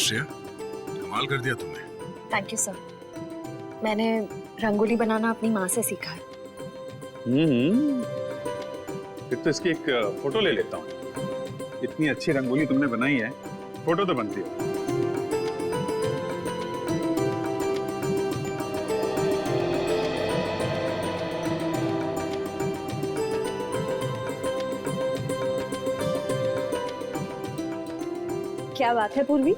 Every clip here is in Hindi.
श्रेया, कमाल कर दिया तुमने। Thank you sir. मैंने रंगोली बनाना अपनी माँ से सीखा है। फिर तो इसकी एक फोटो ले लेता हूँ। इतनी अच्छी रंगोली तुमने बनाई है, फोटो तो बनती है। क्या बात है पूर्वी,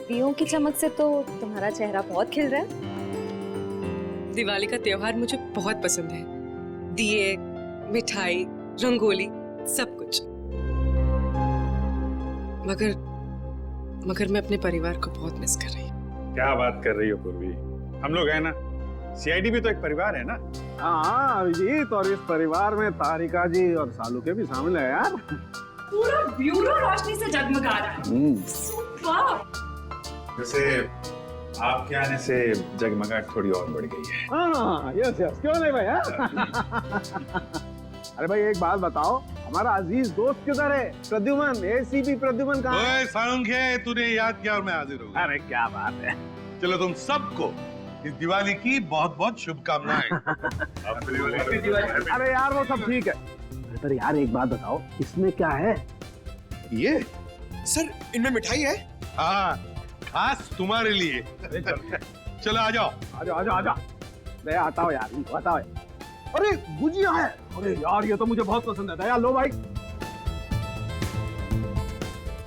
दियों की चमक से तो तुम्हारा चेहरा बहुत खिल रहा है। दिवाली का त्योहार मुझे बहुत पसंद है। दिए, मिठाई, रंगोली, सब कुछ। मगर मैं अपने परिवार को बहुत मिस कर रही हूँ। क्या बात कर रही हो पूर्वी, हम लोग हैं ना, सीआईडी भी तो एक परिवार है ना। हाँ अभिजीत, और इस परिवार में तारिका जी और सालू के भी शामिल है यार। पूरा ब्यूरो रोशनी से जगमगा रहा है। सुपर। वैसे आपके आने से जगमगाहट थोड़ी और बढ़ गई है। हाँ यस यस, क्यों नहीं भाई। अरे भाई एक बात बताओ, हमारा अजीज दोस्त किधर है? प्रद्युमन, एसीपी प्रद्युमन कहाँ है? सालुंखे, तूने याद किया और मैं हाजिर हो गया। अरे क्या बात है। चलो तुम सबको इस दिवाली की बहुत बहुत शुभकामनाएं। अरे यार वो सब ठीक है, पर यार एक बात बताओ, इसमें क्या है? ये सर इनमें मिठाई है। हाँ, खास तुम्हारे लिए। चलो आ जाओ। आजा आजा आजा, दया हटाओ यार, बताओ। अरे गुजिया है, अरे यार ये तो मुझे बहुत पसंद है। दया लो भाई।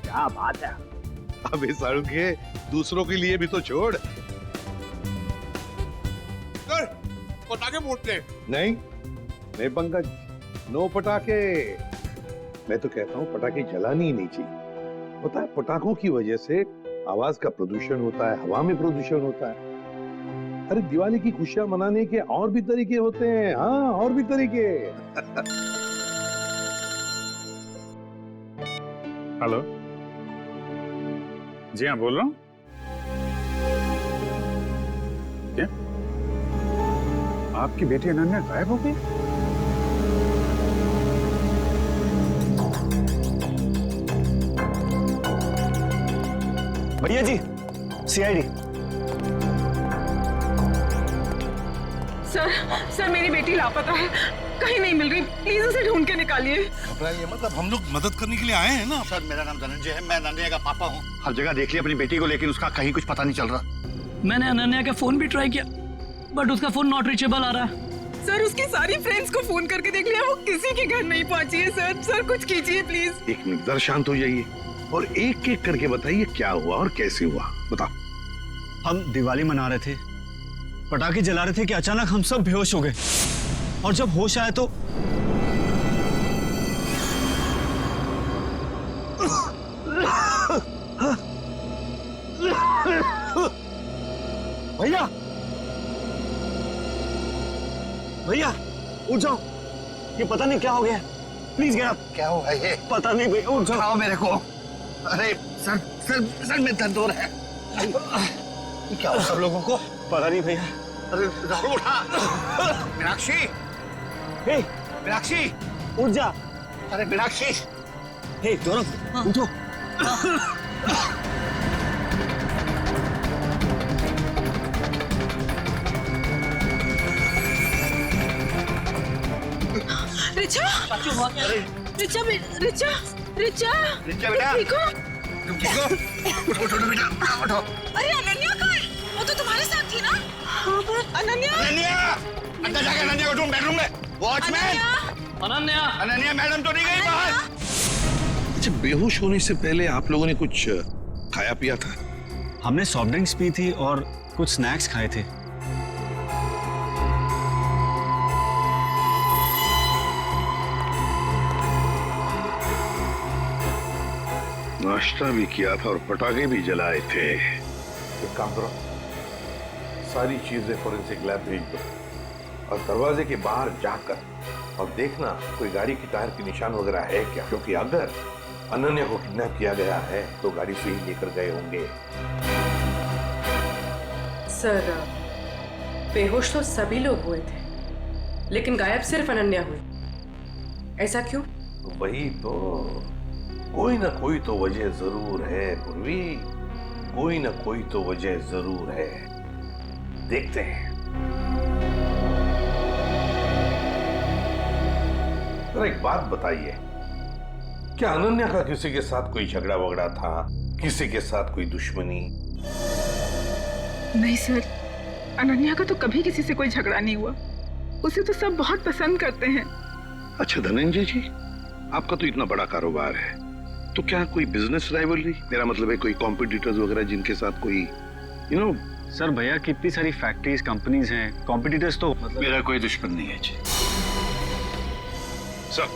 क्या बात है। अबे सालुंखे, दूसरों के लिए भी तो छोड़। सर पटाखे फूटते हैं। नहीं पंकज, नो पटाखे। मैं तो कहता हूँ पटाखे जलानी ही नहीं चाहिए। पता है पटाखों की वजह से आवाज का प्रदूषण होता है, हवा में प्रदूषण होता है। अरे दिवाली की खुशियां मनाने के और भी तरीके होते हैं। हाँ, और भी तरीके। हेलो, जी हाँ बोल रहा हूँ। क्या आपकी बेटी अनन्या गायब हो गई? भैया जी, सीआईडी। सर मेरी बेटी लापता है, कहीं नहीं मिल रही, प्लीज उसे ढूंढ के निकालिए। ये मतलब हम लोग मदद करने के लिए आए हैं ना। सर मेरा नाम धनंजय है, मैं अनन्या का पापा हूँ। हर जगह देख लिया अपनी बेटी को, लेकिन उसका कहीं कुछ पता नहीं चल रहा। मैंने अनन्या का फोन भी ट्राई किया, बट उसका फोन नॉट रीचेबल आ रहा है। सर उसकी सारी फ्रेंड्स को फोन करके देख लिया, वो किसी के घर नहीं पहुंची है। सर कुछ कीजिए प्लीज। एक मिनट, जरा शांत हो जाइए और एक एक करके बताइए क्या हुआ और कैसे हुआ। बताओ। हम दिवाली मना रहे थे, पटाखे जला रहे थे कि अचानक हम सब बेहोश हो गए, और जब होश आया तो भैया भैया उठ जाओ, ये पता नहीं क्या हो गया। Please get up. क्या हुआ ये? पता नहीं भैया, उठ जाओ। मेरे को। अरे सर में दर्द हो रहा है। क्या हुआ सब लोगों को? पता नहीं भैया। अरे राहुल उठा। मीनाक्षी, हे मीनाक्षी उठ जा। अरे मीनाक्षी। हे दोनों उठो। रिचा, रिचा रिचा रिचा बेटा, ठीक हो? तुम ठीक हो? उठो बेटा, उठो। अरे अनन्या कहाँ है? वो तो तुम्हारे साथ थी ना? हाँ पर अनन्या अंदर जाकर अनन्या को ढूंढ, बेडरूम में। वॉचमैन, अनन्या मैडम तो नहीं गई बाहर? अच्छा, बेहोश होने से पहले आप लोगों ने कुछ खाया पिया था? हमने सॉफ्ट ड्रिंक्स पी थी और कुछ स्नैक्स खाए थे। नाश्ता भी किया था और पटाखे भी जलाए थे। एक काम करो, सारी चीजें फोरेंसिक लैब भेज दो और दरवाजे के बाहर जाकर और देखना कोई गाड़ी की टायर के निशान वगैरह है क्या, क्योंकि अगर अनन्या को किडनैप किया गया है तो गाड़ी से ही लेकर गए होंगे। सर बेहोश तो सभी लोग हुए थे, लेकिन गायब सिर्फ अनन्या हुई। ऐसा क्यों? वही तो, कोई ना कोई तो वजह जरूर है पूर्वी। कोई ना कोई तो वजह जरूर है, देखते हैं। तो एक बात बताइए, क्या अनन्या का किसी के साथ कोई झगड़ा वगड़ा था, किसी के साथ कोई दुश्मनी? नहीं सर, अनन्या का तो कभी किसी से कोई झगड़ा नहीं हुआ। उसे तो सब बहुत पसंद करते हैं। अच्छा धनंजय जी, आपका तो इतना बड़ा कारोबार है, तो क्या कोई बिजनेस राइवलरी, मेरा मतलब है कोई कॉम्पिटिटर्स वगैरह जिनके साथ कोई सर भैया की इतनी सारी फैक्ट्रीज कंपनीज हैं, कॉम्पिटिटर्स तो मतलब मेरा कोई दुश्मन नहीं है जी। सर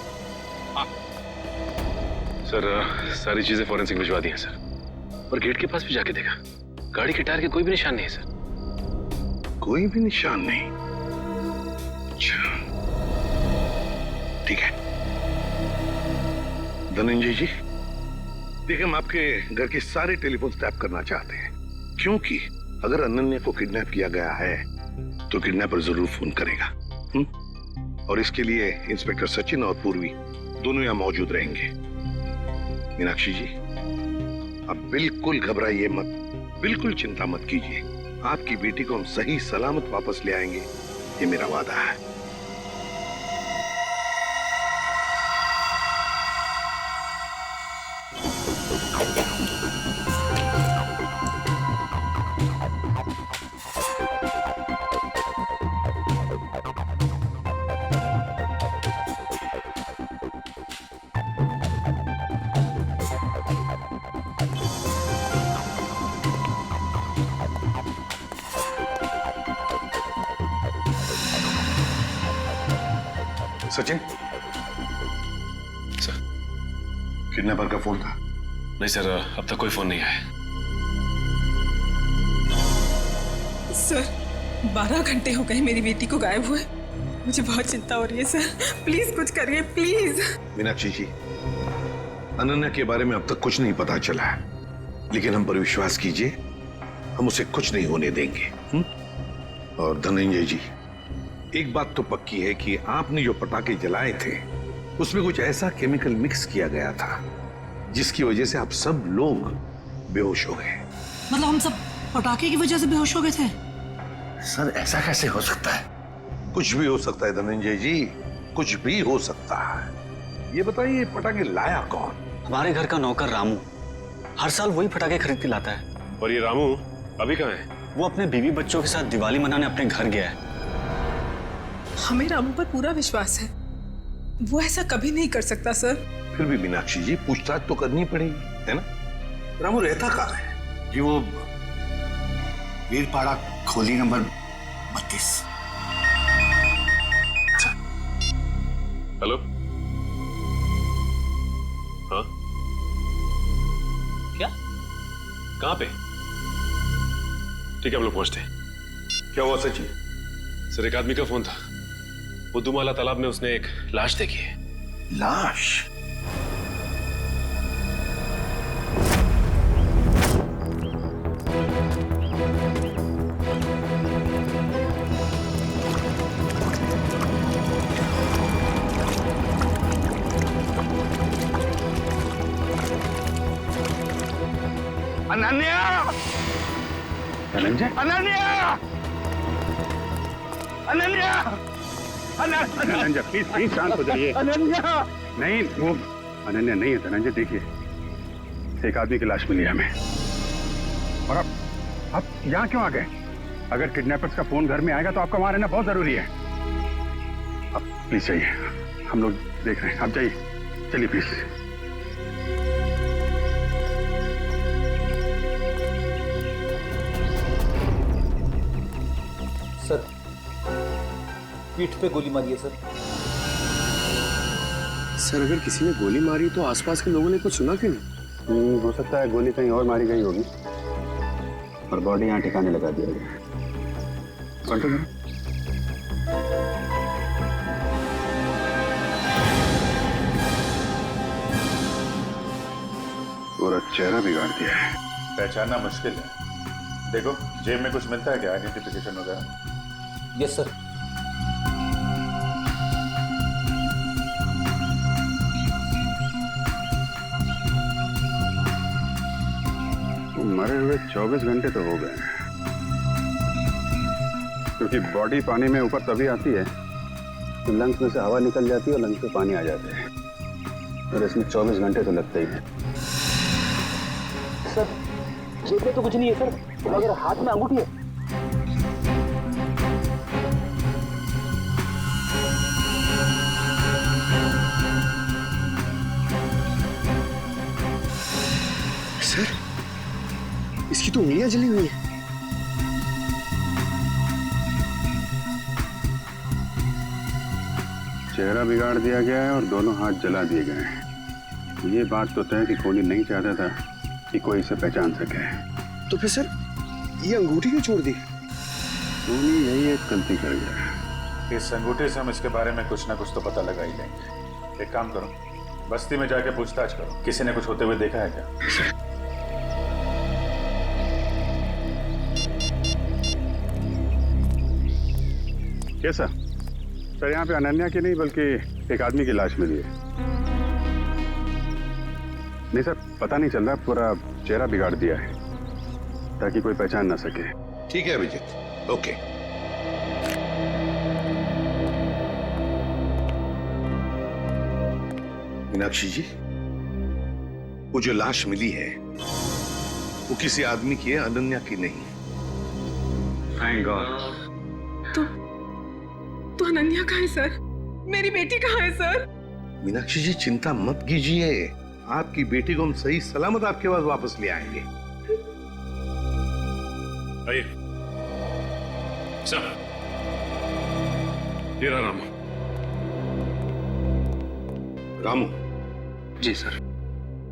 सर सारी चीजें फॉरेंसिक भिजवा दी हैं सर, और गेट के पास भी जाके देखा, गाड़ी के टायर के कोई भी निशान नहीं है सर। कोई भी निशान नहीं? अच्छा ठीक है धनंजय जी, देखिए हम आपके घर के सारे टेलीफोन टैप करना चाहते हैं, क्योंकि अगर अनन्या को किडनैप किया गया है तो किडनैपर जरूर फोन करेगा। और इसके लिए इंस्पेक्टर सचिन और पूर्वी दोनों यहां मौजूद रहेंगे। मीनाक्षी जी, आप बिल्कुल घबराइए मत, बिल्कुल चिंता मत कीजिए, आपकी बेटी को हम सही सलामत वापस ले आएंगे, ये मेरा वादा है। सचिन, सर किडनैपर का फोन था? नहीं सर, अब तक कोई फोन नहीं आया। सर 12 घंटे हो गए मेरी बेटी को गायब हुए। मुझे बहुत चिंता हो रही है सर, प्लीज कुछ करिए प्लीज। मीनाक्षी जी, अनन्या के बारे में अब तक कुछ नहीं पता चला है, लेकिन हम पर विश्वास कीजिए, हम उसे कुछ नहीं होने देंगे। और धनंजय जी, एक बात तो पक्की है कि आपने जो पटाखे जलाए थे उसमें कुछ ऐसा केमिकल मिक्स किया गया था जिसकी वजह से आप सब लोग बेहोश हो गए। मतलब हम सब पटाखे की वजह से बेहोश हो गए थे? सर ऐसा कैसे हो सकता है? कुछ भी हो सकता है धनंजय जी, कुछ भी हो सकता है। ये बताइए पटाखे लाया कौन? हमारे घर का नौकर रामू हर साल वही पटाखे खरीद के लाता है। और ये रामू अभी कहाँ है? वो अपने बीवी बच्चों के साथ दिवाली मनाने अपने घर गया है। हमें रामू पर पूरा विश्वास है, वो ऐसा कभी नहीं कर सकता सर। फिर भी मीनाक्षी जी, पूछताछ तो करनी पड़ेगी, है ना? रामू रहता कहाँ है? जी वो वीरपाड़ा खोली नंबर 32। हेलो, हाँ क्या? कहाँ पे? ठीक है, हम लोग पहुंचते हैं। क्या हुआ सचिन? सर एक आदमी का फोन था, बुद्धूमाला तालाब में उसने एक लाश देखी है। लाश? अनन्या! धनंजय, अनन्या! अनन्या! धनंजय प्लीज प्लीज शांत हो जाइए। अनन्या! नहीं, वो अनन्या नहीं है धनंजय। देखिए, एक आदमी की लाश मिली हमें, और आप यहाँ क्यों आ गए? अगर किडनैपर्स का फोन घर में आएगा तो आपका वहां रहना बहुत जरूरी है। आप प्लीज जाइए, हम लोग देख रहे हैं, आप जाइए, चलिए प्लीज। सर पीठ पे गोली मारी है सर। सर अगर किसी ने गोली मारी तो आसपास के लोगों ने कुछ सुना क्यों नहीं? हो सकता है गोली कहीं और मारी गई होगी और बॉडी यहाँ ठिकाने लगा दिया गया। कंट्रोल करो। पूरा चेहरा बिगाड़ दिया है। पहचानना मुश्किल है। देखो जेब में कुछ मिलता है क्या, आइडेंटिफिकेशन वगैरह? Yes sir. मरे हुए 24 घंटे तो हो गए, क्योंकि बॉडी पानी में ऊपर तभी आती है तो लंग्स में से हवा निकल जाती है और लंग्स में पानी आ जाता है, और इसमें 24 घंटे तो लगते ही हैं। सर जेब में तो कुछ नहीं है सर, मगर हाथ में अंगूठी है। सर, इसकी तो उंगलियां जली हुई है। चेहरा बिगाड़ दिया गया है और दोनों हाथ जला दिए गए हैं। ये बात तो तय कि कोहली नहीं चाहता था कि कोई इसे पहचान सके। तो फिर सर ये अंगूठी क्यों छोड़ दी? कोहली यही एक गलती कर गया। इस अंगूठे से हम इसके बारे में कुछ ना कुछ तो पता लगा ही लेंगे। एक काम करो, बस्ती में जाके पूछताछ करो, किसी ने कुछ होते हुए देखा है क्या? कैसा सर? यहाँ पे अनन्या की नहीं बल्कि एक आदमी की लाश मिली है। नहीं सर, पता नहीं चल रहा, पूरा चेहरा बिगाड़ दिया है ताकि कोई पहचान ना सके। ठीक है अभिजीत, ओके। मीनाक्षी जी, वो जो लाश मिली है वो किसी आदमी की है, अनन्या की नहीं। Thank God. तो अनन्या कहाँ है सर? मेरी बेटी कहाँ है सर? मीनाक्षी जी चिंता मत कीजिए, आपकी बेटी को हम सही सलामत आपके पास वापस ले आएंगे। आइए सर, ये रहा रामू। रामू जी सर।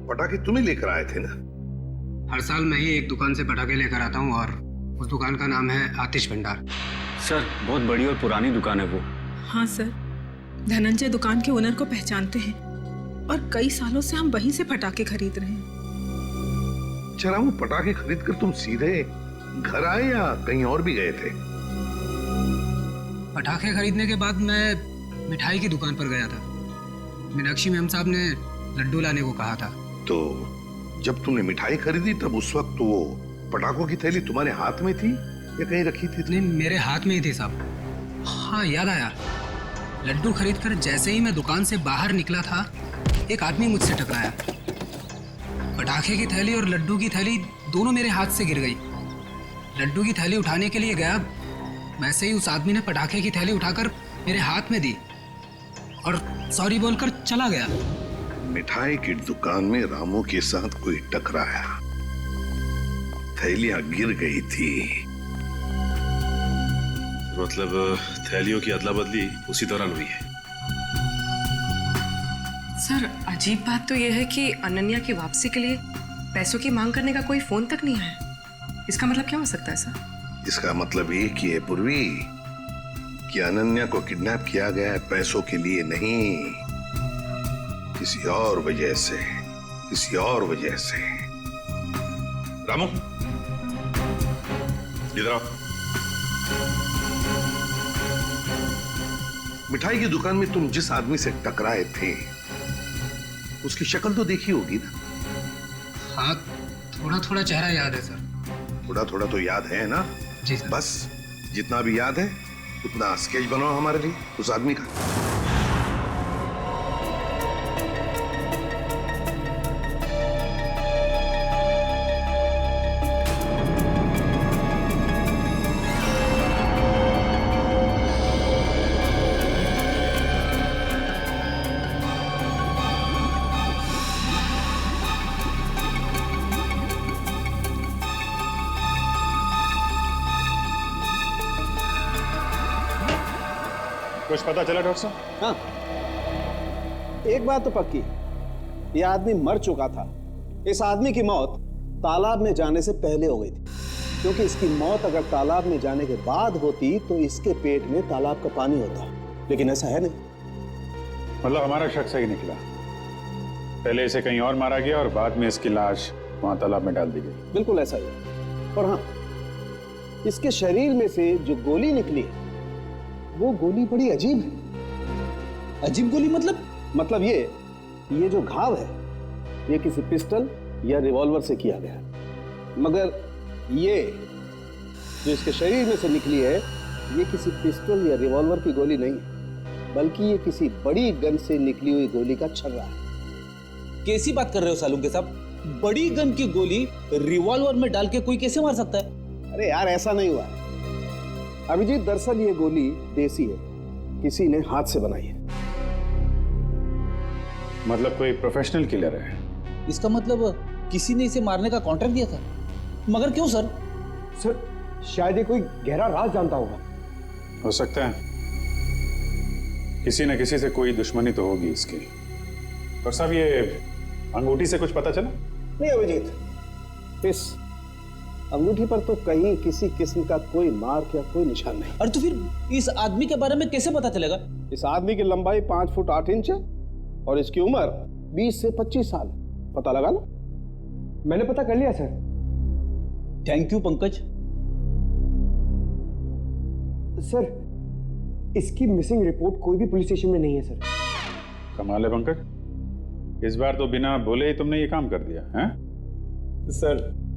पटाखे तुम्हें लेकर आए थे ना? हर साल मैं ही एक दुकान से पटाखे लेकर आता हूँ और उस दुकान का नाम है आतिश भंडार। सर बहुत बड़ी और पुरानी दुकान है वो। हाँ सर, धनंजय दुकान के ओनर को पहचानते हैं और कई सालों से हम वहीं से पटाखे खरीद रहे हैं। अच्छा रामू, पटाखे खरीद कर तुम सीधे घर आए या कहीं और भी गए थे? पटाखे खरीदने के बाद मैं मिठाई की दुकान पर गया था। मीनाक्षी मैम साहब ने लड्डू लाने को कहा था। तो जब तुमने मिठाई खरीदी तब उस वक्त वो पटाखों की थैली तुम्हारे हाथ में थी या कहीं रखी थी? नहीं, मेरे हाथ में ही थी साहब। हाँ याद आया, लड्डू खरीदकर जैसे ही मैं दुकान से बाहर निकला था एक आदमी मुझसे टकराया। पटाखे की थैली और लड्डू की थैली दोनों मेरे हाथ से गिर गई। लड्डू की थैली उठाने के लिए गया, वैसे ही उस आदमी ने पटाखे की थैली उठाकर मेरे हाथ में दी और सॉरी बोलकर चला गया। मिठाई की दुकान में रामू के साथ कोई टकराया, थैलियां गिर गई थी। मतलब थैलियों की अदला बदली उसी दौरान हुई है। सर अजीब बात तो यह है कि अनन्या की वापसी के लिए पैसों की मांग करने का कोई फोन तक नहीं आया। इसका मतलब क्या हो सकता है सर? इसका मतलब ये कि है पूर्वी कि अनन्या को किडनैप किया गया है पैसों के लिए नहीं, किसी और वजह से, किसी और वजह से। रामू इधर आओ। मिठाई की दुकान में तुम जिस आदमी से टकराए थे उसकी शक्ल तो देखी होगी ना? हाँ, थोड़ा थोड़ा चेहरा याद है सर। थोड़ा थोड़ा तो याद है ना? जी सर। बस जितना भी याद है उतना स्केच बनाओ हमारे लिए उस आदमी का। कुछ पता चला डॉक्टर साहब? हाँ, एक बात तो पक्की, ये आदमी मर चुका था। इस आदमी की मौत तालाब में जाने से पहले हो गई थी, क्योंकि इसकी मौत अगर तालाब में जाने के बाद होती तो इसके पेट में तालाब का पानी होता, लेकिन ऐसा है नहीं। मतलब हमारा शक सही निकला, पहले इसे कहीं और मारा गया और बाद में इसकी लाश वहां तालाब में डाल दी गई। बिल्कुल ऐसा ही है। और हाँ, इसके शरीर में से जो गोली निकली वो गोली बड़ी अजीब है। अजीब गोली मतलब ये जो घाव है ये किसी पिस्टल या रिवॉल्वर से किया गया। मगर ये जो इसके शरीर में से निकली है, ये किसी पिस्टल या रिवॉल्वर की गोली नहीं है, बल्कि ये किसी बड़ी गन से निकली हुई गोली का छर्रा है। कैसी बात कर रहे हो सालुंके साहब? बड़ी गन की गोली रिवॉल्वर में डाल के कोई कैसे मार सकता है? अरे यार, ऐसा नहीं हुआ है अभिजीत। दरअसल ये गोली देसी है, किसी ने हाथ से बनाई है। मतलब कोई प्रोफेशनल किलर है? इसका मतलब किसी ने इसे मारने का कॉन्ट्रैक्ट दिया था। मगर क्यों सर? सर शायद ये कोई गहरा राज जानता होगा। हो सकता है, किसी न किसी से कोई दुश्मनी तो होगी इसकी। और साहब, ये अंगूठी से कुछ पता चला? नहीं अभिजीत, इस अंगूठी पर तो कहीं किसी किस्म का कोई मार्क या कोई निशान नहीं। और तो फिर इस आदमी के बारे में कैसे पता चलेगा? इस आदमी की लंबाई 5 फुट 8 इंच है और इसकी उम्र 20 से 25 साल। पता लगा ना? मैंने पता कर लिया sir. Thank you Pankaj. Sir, इसकी मिसिंग रिपोर्ट कोई भी पुलिस स्टेशन में नहीं है सर। कमाल है पंकज, इस बार तो बिना बोले ही तुमने ये काम कर दिया है? सर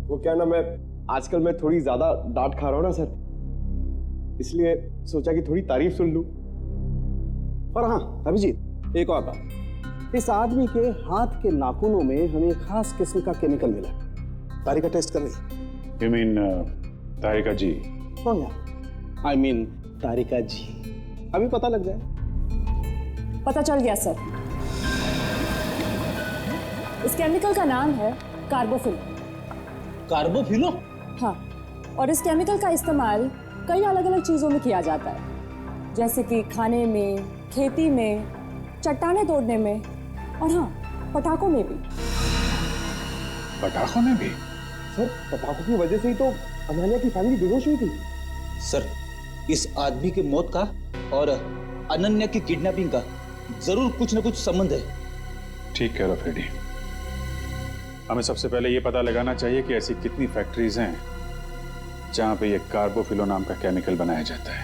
वो क्या ना, मैं आजकल मैं थोड़ी ज्यादा डांट खा रहा हूँ ना सर, इसलिए सोचा कि थोड़ी तारीफ सुन लूं। और हाँ अभिजीत, एक और बात, इस आदमी के हाथ के नाखूनों में हमें खास किस्म का केमिकल मिला। तारिका टेस्ट कर रही। You mean, तारिका जी? हाँ यार, I mean तारिका जी। अभी पता लग जाए। पता चल गया सर। इस केमिकल का नाम है कार्बोफिल। कार्बोफिलो? हाँ, और इस केमिकल का इस्तेमाल कई अलग अलग चीज़ों में किया जाता है, जैसे कि खाने में, खेती में, चट्टानें तोड़ने में और हाँ, पटाखों में भी। पटाखों में भी? सर पटाखों की वजह से ही तो अनन्या की फैमिली बेहोश हुई थी। सर, इस आदमी की मौत का और अनन्या की किडनैपिंग का जरूर कुछ न कुछ संबंध है। ठीक कह रहा फ्रेडी। हमें सबसे पहले ये पता लगाना चाहिए कि ऐसी कितनी फैक्ट्रीज हैं जहां पे ये कार्बोफिलो नाम का केमिकल बनाया जाता है।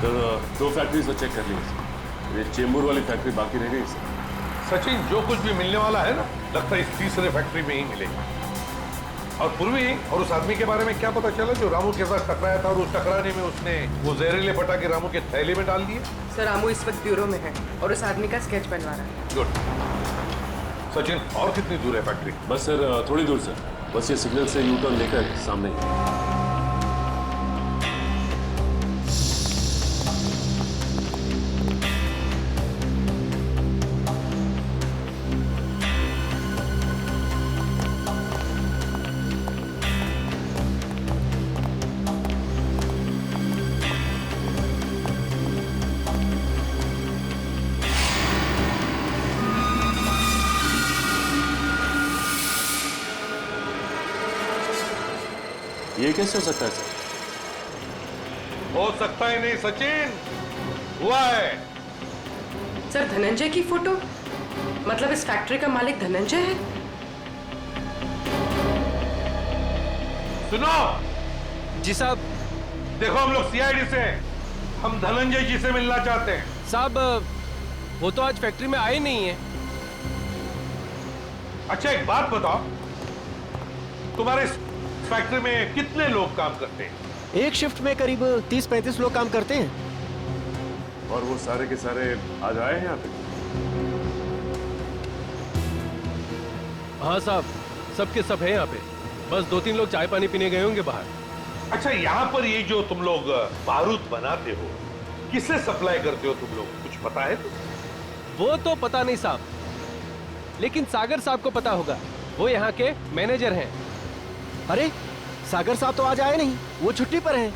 सर, 2 फैक्ट्रीज तो चेक कर ली सर। ये चेंबूर वाली फैक्ट्री बाकी रह गई सर। सचिन, जो कुछ भी मिलने वाला है ना, लगता है इस तीसरे फैक्ट्री में ही मिलेगा। और पूर्वी और उस आदमी के बारे में क्या पता चला जो रामू के साथ टकराया था और उस टकराने में उसने वो जहरीले पटाखे रामू के थैले में डाल दिए? सर, रामू इस वक्त ब्यूरो में है और उस आदमी का स्केच बनवा रहा है। गुड। सचिन, और कितनी दूर है फैक्ट्री? बस सर, थोड़ी दूर सर। बस ये सिग्नल से यू टर्न लेकर सामने ही। ये कैसे हो सकता है सर? हो सकता ही नहीं सचिन, हुआ है। सर, धनंजय की फोटो? मतलब इस फैक्ट्री का मालिक धनंजय है? सुनो जी साहब। देखो, हम लोग सीआईडी से हैं। हम धनंजय जी से मिलना चाहते हैं। साहब, वो तो आज फैक्ट्री में आए नहीं है। अच्छा, एक बात बताओ, तुम्हारे फैक्ट्री में कितने लोग काम करते हैं? एक शिफ्ट में करीब 30-35 लोग काम करते हैं। और वो सारे के सारे आज आए हैं यहाँ पे? हाँ साहब, सबके सब है यहाँ पे। बस 2-3 लोग चाय पानी पीने गए होंगे बाहर। अच्छा, यहाँ पर ये जो तुम लोग बारूद बनाते हो, किसे सप्लाई करते हो तुम लोग, कुछ पता है? वो तो पता नहीं साहब, लेकिन सागर साहब को पता होगा। वो यहाँ के मैनेजर हैं। अरे सागर साहब तो आज आए नहीं, वो छुट्टी पर हैं।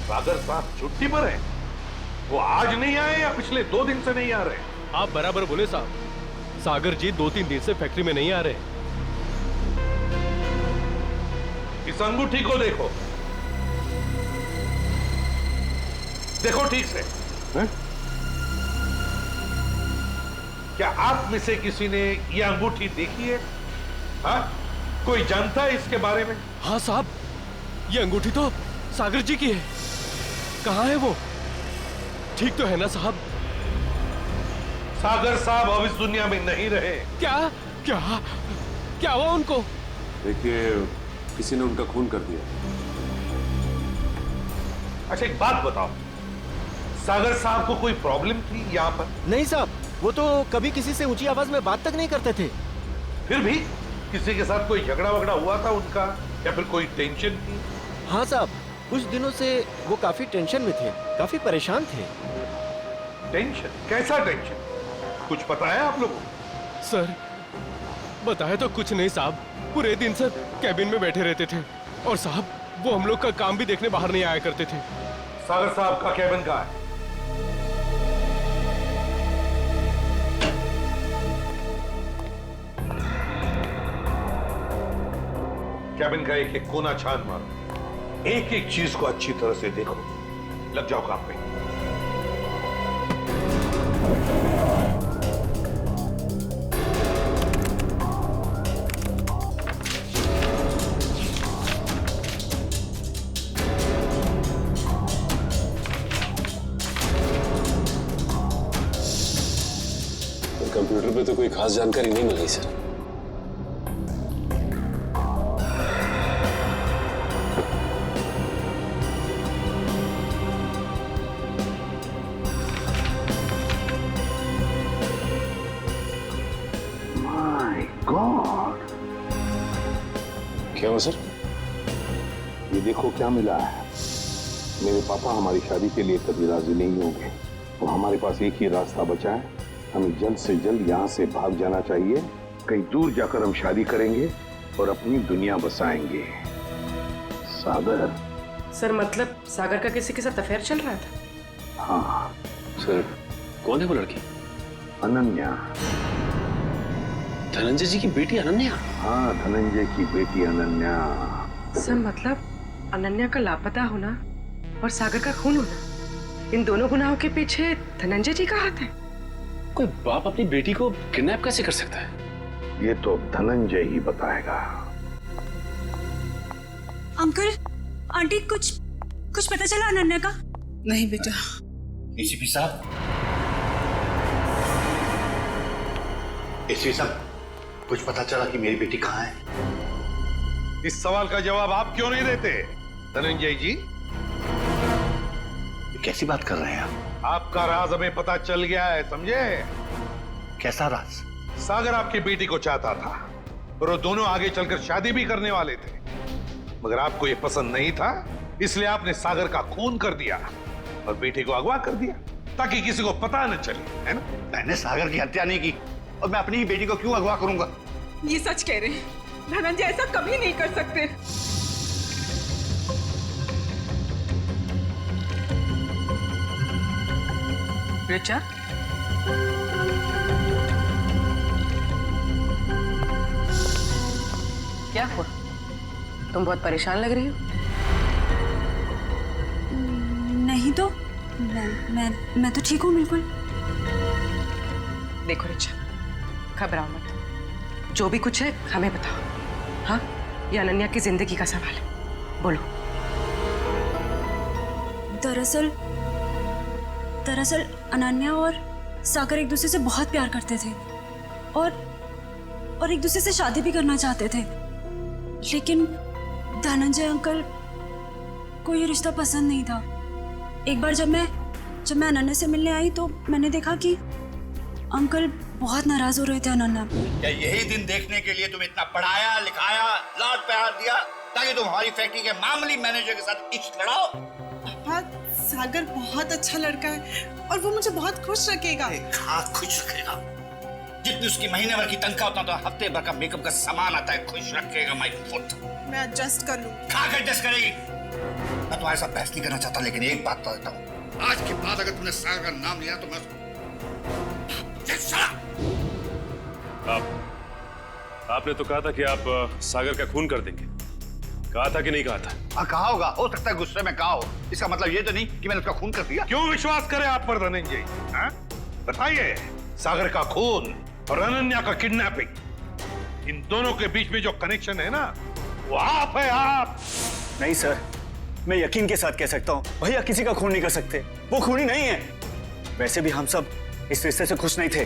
सागर साहब छुट्टी पर हैं? वो आज नहीं आए या पिछले 2 दिन से नहीं आ रहे? आप बराबर बोले साहब, सागर जी 2-3 दिन से फैक्ट्री में नहीं आ रहे। इस अंगूठी को देखो, देखो ठीक से। है? क्या आप में से किसी ने यह अंगूठी देखी है? हाँ? कोई जानता है इसके बारे में? हाँ साहब, ये अंगूठी तो सागर जी की है। कहाँ है वो? ठीक तो है ना साहब? सागर साहब अब इस दुनिया में नहीं रहे। क्या क्या क्या हुआ उनको? देखिए, किसी ने उनका खून कर दिया। अच्छा एक बात बताओ, सागर साहब को कोई प्रॉब्लम थी यहाँ पर? नहीं साहब, वो तो कभी किसी से ऊंची आवाज में बात तक नहीं करते थे। फिर भी किसी के साथ कोई झगड़ा वगड़ा हुआ था उनका, या फिर कोई टेंशन थी? हाँ साहब, कुछ दिनों से वो काफी टेंशन में थे, काफी परेशान थे। टेंशन? कैसा टेंशन? कुछ पता है आप लोगों को? सर, बताया तो कुछ नहीं साहब, पूरे दिन सर कैबिन में बैठे रहते थे और साहब वो हम लोग का काम भी देखने बाहर नहीं आया करते थे। सागर साहब का कैबिन कहाँ है? कैबिन का एक एक कोना छान मारो, एक एक चीज को अच्छी तरह से देखो, लग जाओ काम पे। कंप्यूटर पे तो कोई खास जानकारी नहीं मिल रही सर। माय गॉड, क्या हुआ सर? ये देखो क्या मिला है। मेरे पापा हमारी शादी के लिए कभी राजी नहीं होंगे, तो हमारे पास एक ही रास्ता बचा है, हमें जल्द से जल्द यहाँ से भाग जाना चाहिए। कहीं दूर जाकर हम शादी करेंगे और अपनी दुनिया बसाएंगे। सागर। सर मतलब सागर का किसी के साथ अफेयर चल रहा था? हाँ सर, कौन है वो लड़की? अनन्या। धनंजय जी की बेटी अनन्या? हाँ, धनंजय की बेटी अनन्या। सर मतलब अनन्या का लापता होना और सागर का खून होना, इन दोनों गुनाहों के पीछे धनंजय जी का हाथ है? कोई बाप अपनी बेटी को किडनैप कैसे कर सकता है? ये तो धनंजय ही बताएगा। अंकल, आंटी, कुछ पता चला अनन्या का? नहीं बेटा। एसीपी साहब, एसीपी साहब, कुछ पता चला कि मेरी बेटी कहाँ है? इस सवाल का जवाब आप क्यों नहीं देते धनंजय जी? कैसी बात कर रहे हैं आप? आपका राज हमें पता चल गया है, समझे? कैसा राज? सागर आपकी बेटी को चाहता था और वो दोनों आगे चलकर शादी भी करने वाले थे, मगर आपको ये पसंद नहीं था, इसलिए आपने सागर का खून कर दिया और बेटी को अगवा कर दिया ताकि किसी को पता न चले, है ना? मैंने सागर की हत्या नहीं की और मैं अपनी ही बेटी को क्यों अगवा करूंगा? ये सच कह रहे हैं, धनंजय ऐसा कभी नहीं कर सकते। रिचा, क्या हुआ? तुम बहुत परेशान लग रही हो। नहीं तो मैं तो ठीक हूँ बिल्कुल। देखो रिचा, घबराओ मत, जो भी कुछ है हमें बताओ। हाँ, ये अनन्या की जिंदगी का सवाल है, बोलो। दरअसल अनन्या और सागर एक दूसरे से बहुत प्यार करते थे और एक दूसरे से शादी भी करना चाहते थे, लेकिन धनंजय अंकल को ये रिश्ता पसंद नहीं था। एक बार जब मैं अनन्या से मिलने आई तो मैंने देखा कि अंकल बहुत नाराज हो रहे थे अनन्या पर। क्या यही दिन देखने के लिए तुम्हें इतना पढ़ाया लिखाया, लाड प्यार दिया ताकि तुम हमारी फैक्ट्री के मामूली मैनेजर के साथ इश्क लड़ाओ? पापा, सागर बहुत अच्छा लड़का है और वो मुझे बहुत खुश रखेगा। हाँ, खुश रखेगा। जितनी उसकी महीने भर की तनख्वाह उतना तो हफ्ते भर का मेकअप का सामान आता है। खुश रखेगा माय फुट। मैं एडजस्ट कर लूँ। कहाँ एडजस्ट करेगी? मैं तुम्हारे साथ बहस नहीं करना चाहता, लेकिन एक बात बता देता हूँ, आज के बाद अगर तुमने सागर का नाम लिया तो मैं आपने तो कहा था कि आप सागर का खून कर देंगे, कहा था कि नहीं कहा था? हाँ, कहा होगा, हो सकता है गुस्से में कहा हो। इसका मतलब ये तो नहीं कि मैंने उसका खून कर दिया। क्यों विश्वास करे आप पर धनंजय? बताइए, सागर का खून और अनन्या का किडनैपिंग, इन दोनों के बीच में जो कनेक्शन है ना, वो आप है, आप। नहीं सर, मैं यकीन के साथ कह सकता हूँ, भैया किसी का खून नहीं कर सकते, वो खूनी नहीं है। वैसे भी हम सब इस रिश्ते से खुश नहीं थे।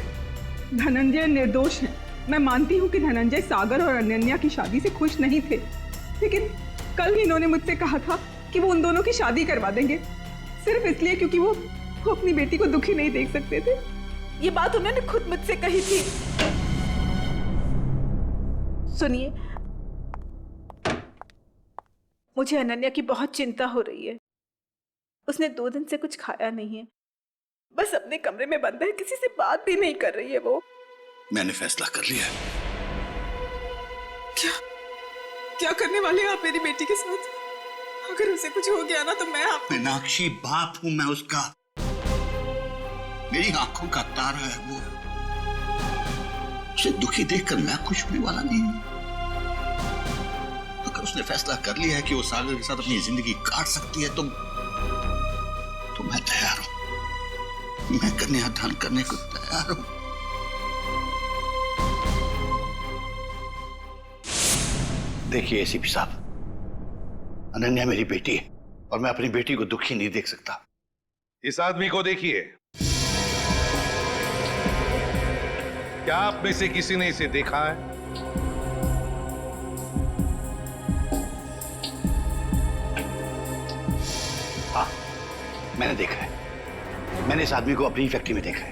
धनंजय निर्दोष है। मैं मानती हूँ कि धनंजय सागर और अनन्या की शादी से खुश नहीं थे, लेकिन कल इन्होंने मुझसे कहा था कि वो उन दोनों की शादी करवा देंगे, सिर्फ इसलिए क्योंकि वो अपनी बेटी को दुखी नहीं देख सकते थे। ये बात उन्होंने खुद मुझसे कही थी। सुनिए, मुझे अनन्या की बहुत चिंता हो रही है। उसने 2 दिन से कुछ खाया नहीं है, बस अपने कमरे में बंद है, किसी से बात भी नहीं कर रही है वो। मैंने फैसला कर लिया। क्या करने वाले हैं आप मेरी बेटी के साथ? अगर उसे कुछ हो गया ना तो मैं आप मीनाक्षी, बाप हूं मैं उसका, मेरी आंखों का तारा है वो। उसे दुखी देखकर मैं खुश होने वाला नहीं हूं। अगर उसने फैसला कर लिया है कि वो सागर के साथ अपनी जिंदगी काट सकती है तो मैं तैयार हूं। मैं कन्यादान करने को तैयार हूं। देखिए एसीपी साहब, अनन्या मेरी बेटी है और मैं अपनी बेटी को दुखी नहीं देख सकता। इस आदमी को देखिए, क्या आप में से किसी ने इसे देखा है? हाँ, मैंने देखा है। मैंने इस आदमी को अपनी फैक्ट्री में देखा है।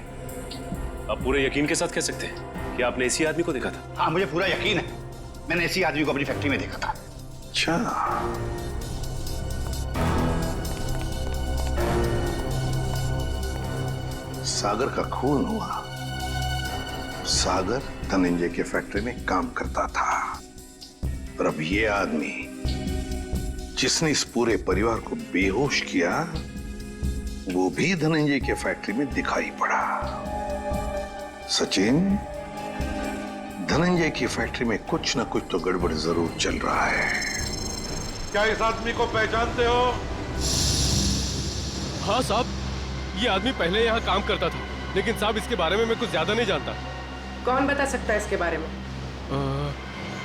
आप पूरे यकीन के साथ कह सकते हैं कि आपने इसी आदमी को देखा था? हाँ, मुझे पूरा यकीन है। मैंने इसी आदमी को अपनी फैक्ट्री में देखा था। अच्छा, सागर का खून हुआ। सागर धनंजय के फैक्ट्री में काम करता था और अब ये आदमी जिसने इस पूरे परिवार को बेहोश किया वो भी धनंजय के फैक्ट्री में दिखाई पड़ा। सचिन, धनंजय की फैक्ट्री में कुछ ना कुछ तो गड़बड़ जरूर चल रहा है। क्या इस आदमी को पहचानते हो? हाँ साहब, ये आदमी पहले यहाँ काम करता था, लेकिन साहब इसके बारे में मैं कुछ ज्यादा नहीं जानता। कौन बता सकता है इसके बारे में?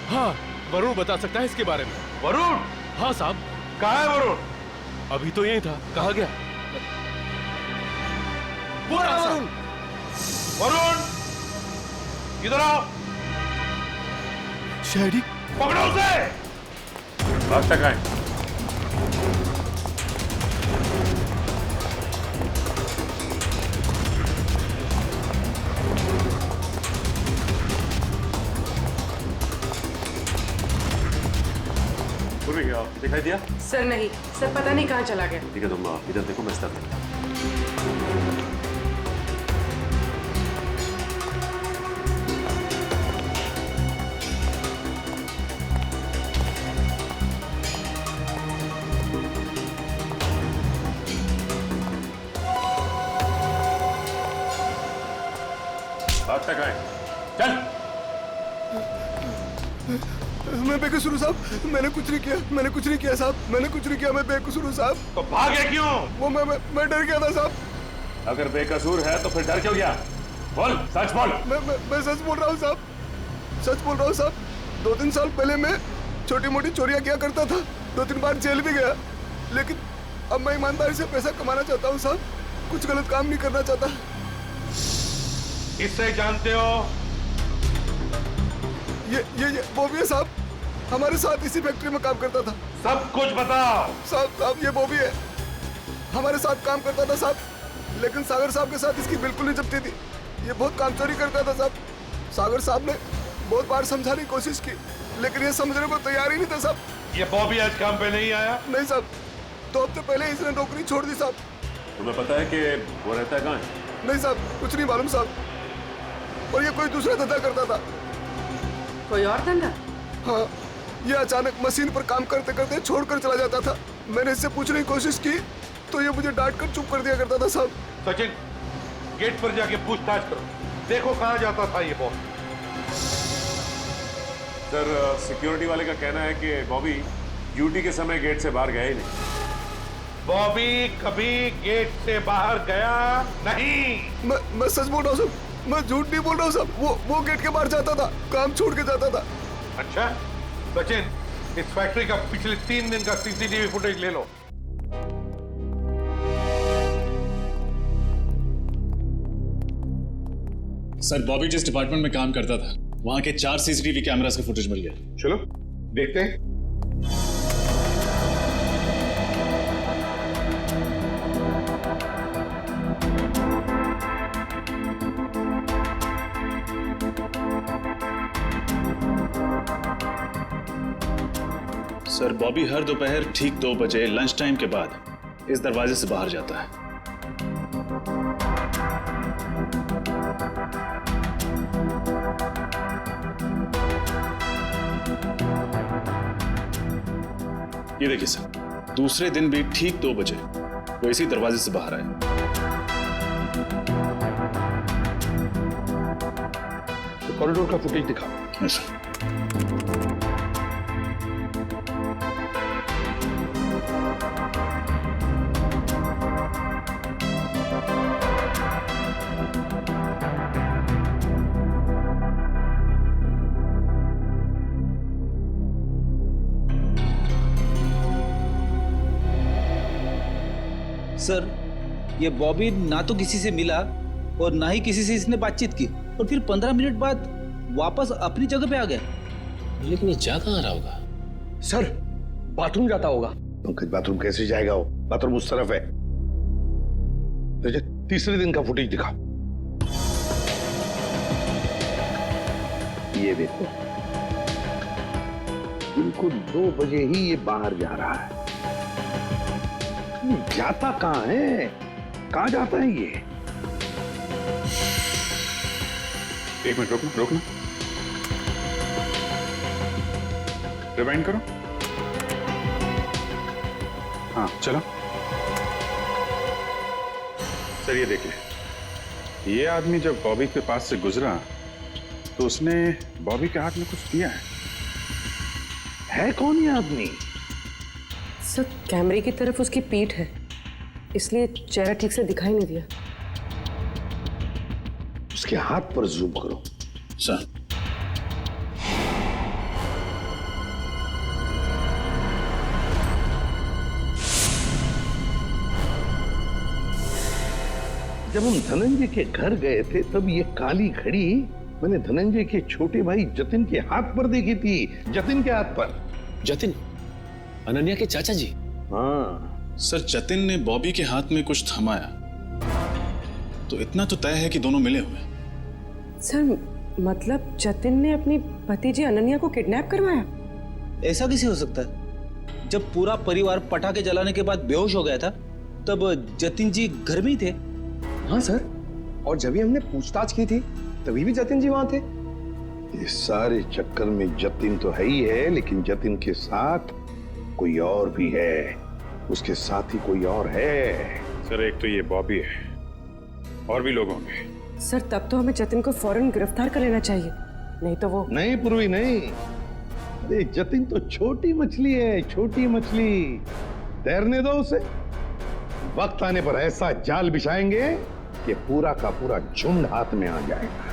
हाँ, वरुण बता सकता है इसके बारे में। वरुण? हाँ साहब। कहाँ है वरुण? अभी तो यही था, कहाँ गया? वरुण, वरुण, इधर आओ। शहरी, पकड़ो उसे। रास्ता कहाँ है? दिखाई दिया? सर नहीं, सर पता नहीं कहाँ चला गया। ठीक है, तुम इधर देखो, मैं स्तर रास्ता कहाँ है? चल। मैं बेकसूर हूँ साहब, मैंने कुछ नहीं किया, मैंने कुछ नहीं किया साहब, मैंने कुछ नहीं किया, मैं बेकसूर हूँ साहब। तो भागे क्यों? वो मैं डर गया था साहब। अगर बेकसूर है तो फिर डर क्यों गया? बोल, सच बोल। मैं सच बोल रहा हूँ साहब, सच बोल रहा हूँ साहब। 2-3 साल पहले मैं छोटी मोटी चोरियां किया करता था, 2-3 बार जेल भी गया, लेकिन अब मैं ईमानदारी से पैसा कमाना चाहता हूँ साहब, कुछ गलत काम नहीं करना चाहता। इससे जानते हो? ये बॉबी है साहब, हमारे साथ इसी फैक्ट्री में काम करता था। सब कुछ बताओ। साहब ये बॉबी है, हमारे साथ काम करता था साहब, लेकिन सागर साहब के साथ इसकी बिल्कुल नहीं जमती थी। ये बहुत काम चोरी करता था साहब। सागर साहब ने बहुत बार समझाने की कोशिश की, लेकिन ये समझने को तैयार ही नहीं था साहब। ये बॉबी आज काम पे नहीं आया? नहीं साहब, 2 हफ्ते पहले इसने नौकरी छोड़ दी साहब। तुम्हें पता है कि वो रहता है कहाँ है? नहीं साहब, कुछ नहीं मालूम साहब, और ये कोई दूसरा धंधा करता था। कोई और धंधा? हाँ, ये अचानक मशीन पर काम करते करते छोड़कर चला जाता था। मैंने इससे पूछने की कोशिश की तो ये मुझे डांट कर चुप कर दिया करता था साहब। सचिन, गेट पर जाके पूछताछ करो, देखो कहाँ जाता था ये बॉस। सर, सिक्योरिटी वाले का कहना है कि बॉबी ड्यूटी के समय गेट से बाहर गया ही नहीं। बॉबी कभी गेट से बाहर गया नहीं। मैं सच बोल रहा हूँ साहब, मैं झूठ नहीं बोल रहा हूँ साहब। वो गेट के बाहर जाता था, काम छोड़ के जाता था। अच्छा सचिन, इस फैक्ट्री का पिछले 3 दिन का सीसीटीवी फुटेज ले लो। सर बॉबी जिस डिपार्टमेंट में काम करता था वहां के 4 सीसीटीवी कैमरास का फुटेज मिल गया। चलो देखते हैं। सर बॉबी हर दोपहर ठीक 2 बजे लंच टाइम के बाद इस दरवाजे से बाहर जाता है। ये देखिए सर, दूसरे दिन भी ठीक 2 बजे वो इसी दरवाजे से बाहर आए। तो कॉरिडोर का फुटेज दिखाओ। सर सर, ये बॉबी ना तो किसी से मिला और ना ही किसी से इसने बातचीत की और फिर 15 मिनट बाद वापस अपनी जगह पे आ गया। लेकिन ये जा कहाँ रहा होगा? सर बाथरूम जाता होगा। पंकज बाथरूम कैसे जाएगा वो? बाथरूम उस तरफ है। तीसरे दिन का फुटेज दिखा। ये देखो, बिल्कुल 2 बजे ही ये बाहर जा रहा है। जाता कहाँ है? कहाँ जाता है ये? एक मिनट रोकना। रिवाइंड करो। हाँ चलो। सर ये देखिए, ये आदमी जब बॉबी के पास से गुजरा तो उसने बॉबी के हाथ में कुछ दिया है कौन ये आदमी? सर कैमरे की तरफ उसकी पीठ है, इसलिए चेहरा ठीक से दिखाई नहीं दिया। उसके हाथ पर जूम करो। सर जब हम धनंजय के घर गए थे तब ये काली घड़ी मैंने धनंजय के छोटे भाई जतिन के हाथ पर देखी थी। जतिन के हाथ पर। जतिन अनन्या के चाचा जी? हाँ सर, जतिन ने बॉबी के हाथ में कुछ थमाया तो इतना तो तय है कि दोनों मिले हुए। सर मतलब जतिन ने अपनी भतीजी अनन्या को किडनैप करवाया? ऐसा कैसे हो सकता है? जब पूरा परिवार पटाखे जलाने के बाद बेहोश हो गया था तब जतिन जी घर में ही थे। हाँ सर, और जब भी हमने पूछताछ की थी तभी भी जतिन जी वहां थे। ये सारे चक्कर में जतिन तो है ही है, लेकिन जतिन के साथ कोई और भी है। उसके साथ ही कोई और है। सर एक तो ये बॉबी है, और भी लोग होंगे। सर तब तो हमें जतिन को फौरन गिरफ्तार कर लेना चाहिए, नहीं तो वो। नहीं पूर्वी नहीं, अरे जतिन तो छोटी मछली है, छोटी मछली। तैरने दो उसे। वक्त आने पर ऐसा जाल बिछाएंगे कि पूरा का पूरा झुंड हाथ में आ जाएगा।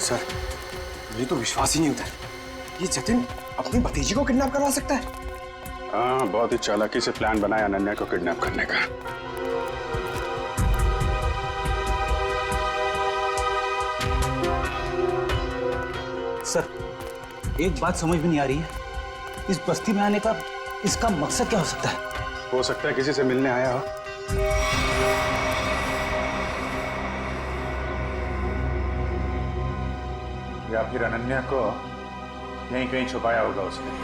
सर मुझे तो विश्वास ही नहीं होता है, ये जतिन अपनी भतीजी को किडनैप करवा सकता है। हाँ, बहुत ही चालाकी से प्लान बनाया अनन्या को किडनैप करने का। सर एक बात समझ में नहीं आ रही है, इस बस्ती में आने का इसका मकसद क्या हो सकता है? हो सकता है किसी से मिलने आया हो। या फिर अनन्या को यहीं कहीं छुपाया होगा उसने।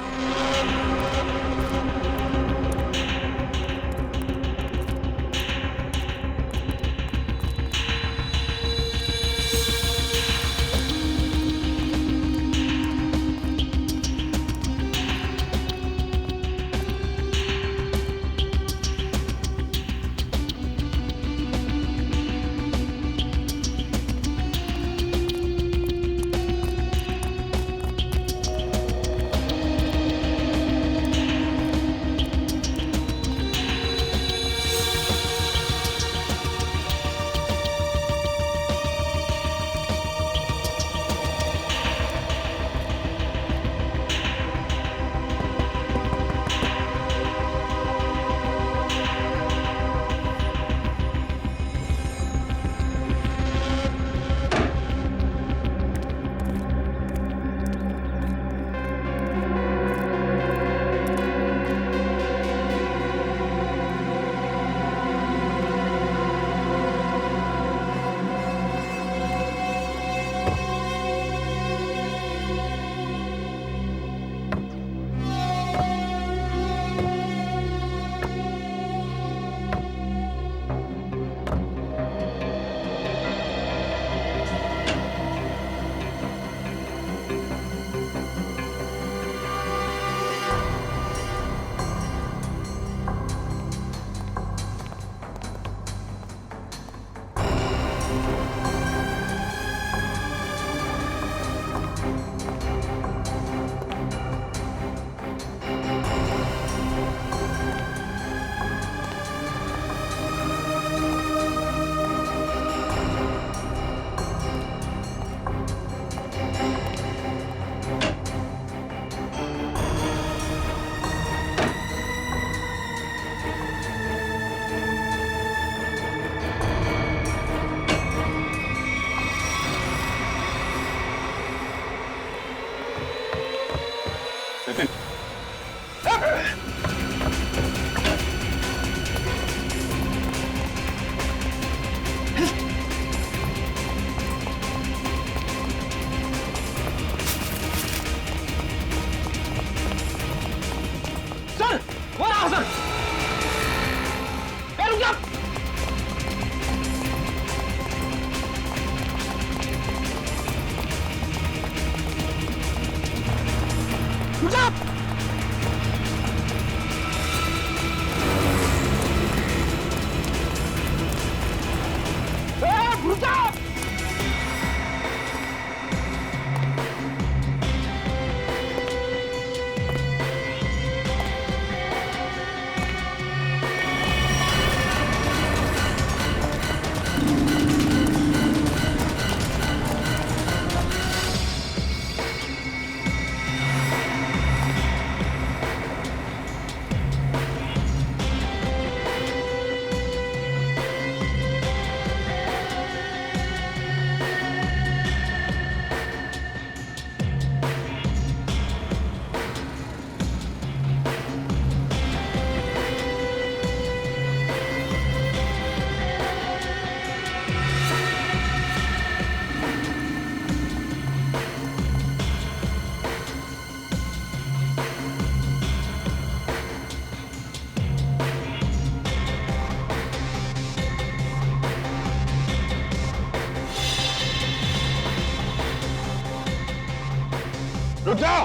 रुक जाओ,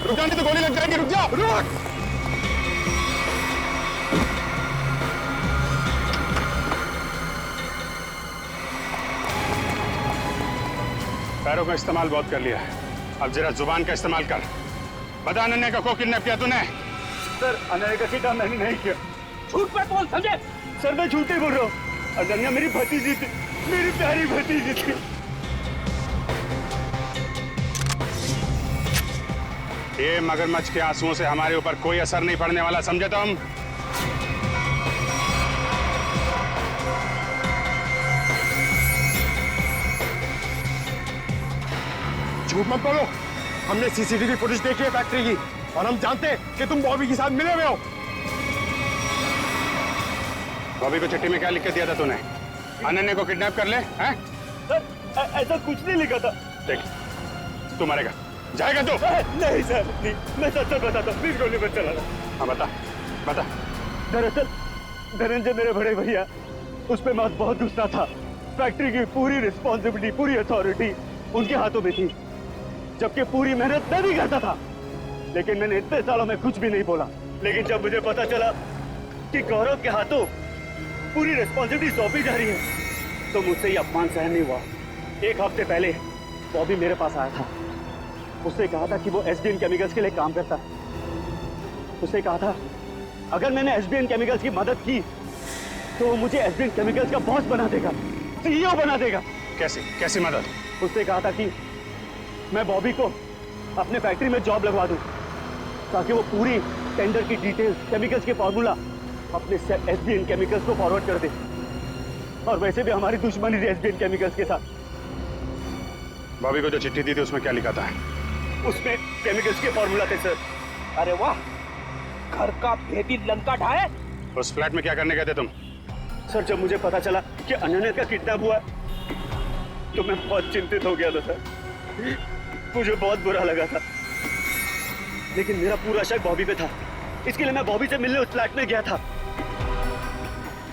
रुक जाओ, नहीं तो गोली लग जाएगी। रुक जाओ, रुक। पैरों का इस्तेमाल बहुत कर लिया है, अब जरा जुबान का इस्तेमाल कर। बता अनन्या का को किडनैप किया तूने? सर, अनन्या का किडनैप मैंने नहीं किया। झूठ पे बोल, समझे? सर, मैं झूठ ही बोल रहा हूँ। अनन्या मेरी भतीजी थी, मेरी प्यारी भतीजी थी। ये मगरमच्छ के आंसुओं से हमारे ऊपर कोई असर नहीं पड़ने वाला, समझे तुम? झूठ मत बोलो, हमने सीसीटीवी फुटेज देखी है फैक्ट्री की और हम जानते हैं कि तुम बॉबी के साथ मिले हुए हो। बॉबी को चिट्ठी में क्या लिख के दिया था तूने? अनन्या को किडनैप कर ले, हैं? सर, ऐसा कुछ नहीं लिखा था। देख, तू मरेगा, जाएगा तो? नहीं सर, नहीं, मैं सच सच बताता हूँ, प्लीज गोली मत चलाना। हाँ बता बता। दरअसल धनंजय मेरे बड़े भैया, उस पे मैं बहुत गुस्सा था। फैक्ट्री की पूरी रिस्पॉन्सिबिलिटी, पूरी अथॉरिटी उनके हाथों में थी, जबकि पूरी मेहनत मैं भी करता था। लेकिन मैंने इतने सालों में कुछ भी नहीं बोला। लेकिन जब मुझे पता चला कि गौरव के हाथों पूरी रिस्पॉन्सिबिलिटी सौंपी जा रही है, तो मुझसे ये अपमान सहन नहीं हुआ। एक हफ्ते पहले बॉबी मेरे पास आया था। उसने कहा था कि वो एसबीएन केमिकल्स के लिए काम करता है। उसने कहा था अगर मैंने एसबीएन केमिकल्स की मदद की तो वो मुझे एसबीएन केमिकल्स का बॉस बना देगा, सीईओ बना देगा। कैसे कैसे मदद? उसने कहा था कि मैं बॉबी को अपने फैक्ट्री में जॉब लगवा दूं, ताकि वो पूरी टेंडर की डिटेल्स, केमिकल्स के फॉर्मूला अपने एसबीएन केमिकल्स को फॉरवर्ड कर दे। और वैसे भी हमारी दुश्मनी थी एसबीएन केमिकल्स के साथ। बॉबी को जो चिट्ठी दी थी उसमें क्या लिखा था? उसमें केमिकल्स के फॉर्मूला थे सर। अरे वाह, घर का भेदी लंका ढाए। उस फ्लैट में क्या करने गए थे तुम? सर जब मुझे पता चला कि अनन्या का किडनैप हुआ तो मैं बहुत चिंतित हो गया था सर। मुझे बहुत बुरा लगा था, लेकिन मेरा पूरा शक बॉबी पे था। इसके लिए मैं बॉबी से मिलने उस फ्लैट में गया था।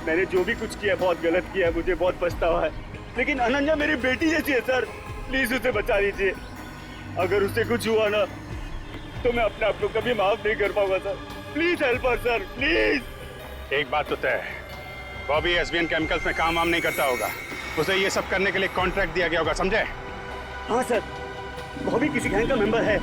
मैंने जो भी कुछ किया बहुत गलत किया है, मुझे बहुत पछतावा है। लेकिन अनन्या मेरी बेटी जैसी है सर, प्लीज उसे बचा लीजिए। अगर उससे कुछ हुआ ना तो मैं अपने आप को कभी माफ नहीं कर पाऊंगा sir. Please help us sir, please. एक बात तो तय है, बॉबी एसबीएन केमिकल्स में काम वाम नहीं करता होगा। उसे ये सब करने के लिए कॉन्ट्रैक्ट दिया गया होगा, समझे? हाँ सर, बॉबी किसी गैंग का मेंबर है।